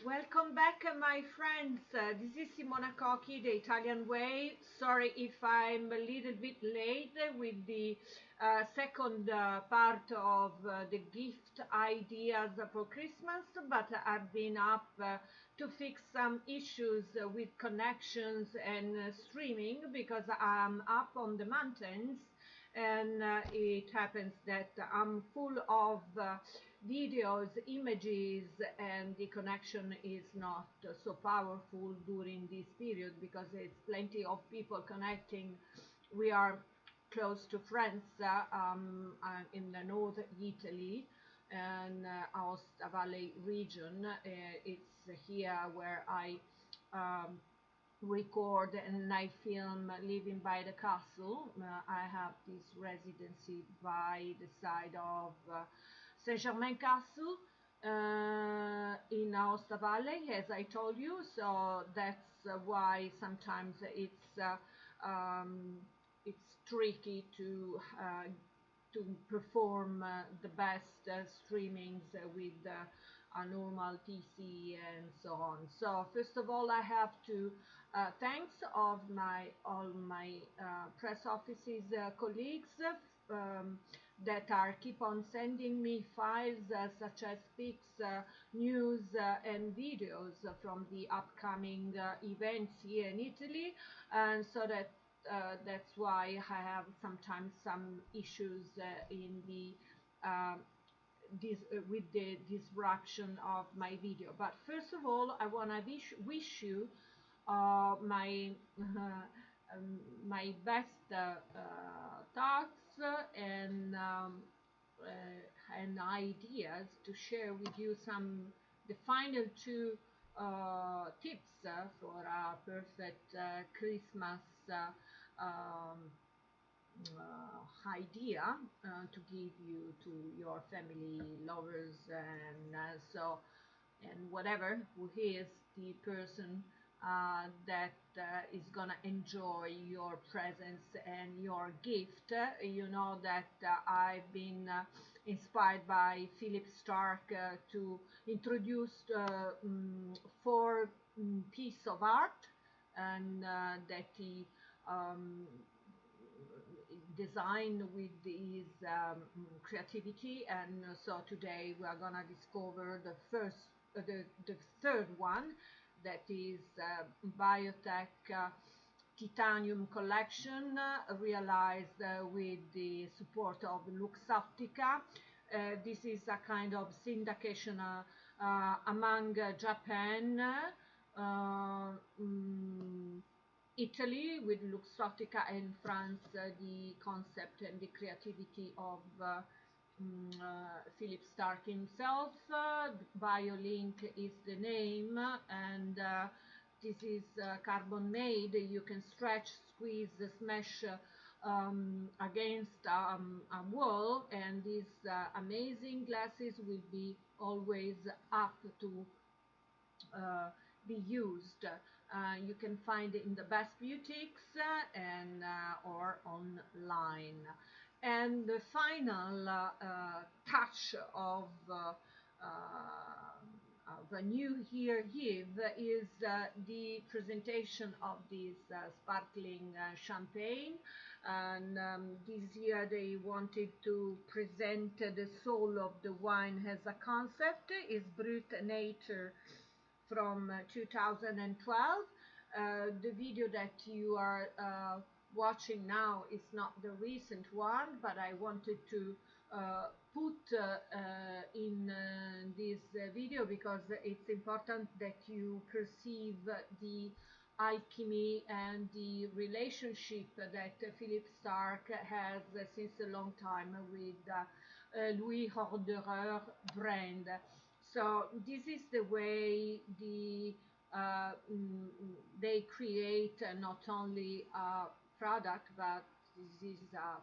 Welcome back, my friends. This is Simona Cochi, the Italian way. Sorry if I'm a little bit late with the second part of the gift ideas for Christmas, but I've been up to fix some issues with connections and streaming because I'm up on the mountains, and it happens that I'm full of videos, images, and the connection is not so powerful during this period because there's plenty of people connecting. We are close to France, in the north Italy and Aosta Valley region. It's here where I record and I film living by the castle. I have this residency by the side of Saint-Germain Castle in Aosta Valley, as I told you. So that's why sometimes it's tricky to perform the best streamings with a normal PC and so on. So first of all, I have to thanks of all my press offices colleagues that are keep on sending me files such as pics, news, and videos from the upcoming events here in Italy, and so that's why I have sometimes some issues in the with the disruption of my video. But first of all, I want to wish you my my best thoughts uh, and ideas to share with you some the final two tips for a perfect Christmas um, idea to give you to your family, lovers, and and whatever who is the person that is gonna enjoy your presence and your gift. You know that I've been inspired by Philippe Starck to introduce four pieces of art, and that he um, design with his creativity. And so today we are gonna discover the third one, that is Biotech Titanium collection, realized with the support of Luxottica. This is a kind of syndication among Japan, Italy with Luxottica, and France, the concept and the creativity of Philippe Starck himself. Biolink is the name, and this is carbon made. You can stretch, squeeze, smash against a wall, and these amazing glasses will be always up to be used. You can find it in the best boutiques and or online. And the final touch of a new year give is the presentation of this sparkling champagne. And this year they wanted to present the soul of the wine as a concept. Is Brut nature from 2012. The video that you are watching now is not the recent one, but I wanted to put in this video because it's important that you perceive the alchemy and the relationship that Philippe Starck has since a long time with Louis Roeder brand. So this is the way they create not only a product, but this is a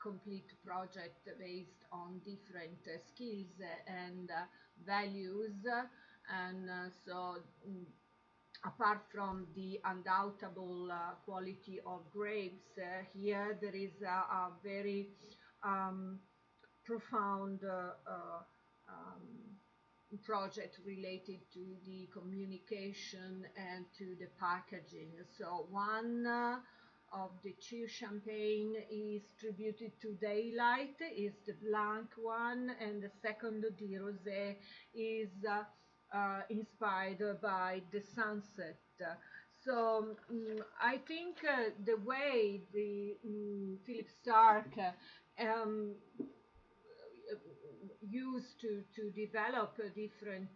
complete project based on different skills and values. And so apart from the undoubtable quality of grapes, here there is a very um, profound um, project related to the communication and to the packaging. So one of the two champagne is tributed to daylight, is the blanc one, and the second, the rosé, is inspired by the sunset. So I think the way the Philippe Starck um, used to develop different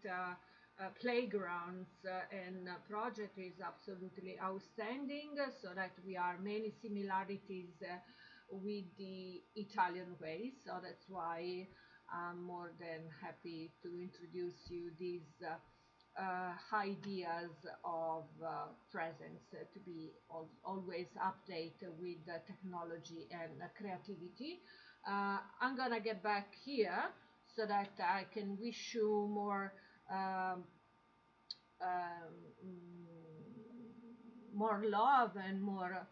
playgrounds and project is absolutely outstanding, so that we are many similarities with the Italian way. So that's why I'm more than happy to introduce you these ideas of presence to be always update with technology and creativity. I'm gonna get back here so that I can wish you um, more love and more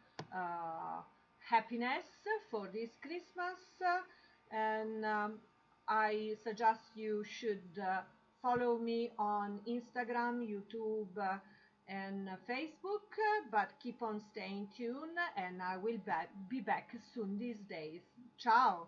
happiness for this Christmas. And I suggest you should follow me on Instagram, YouTube, and Facebook, but keep on staying tuned, and I will be back soon these days. Ciao!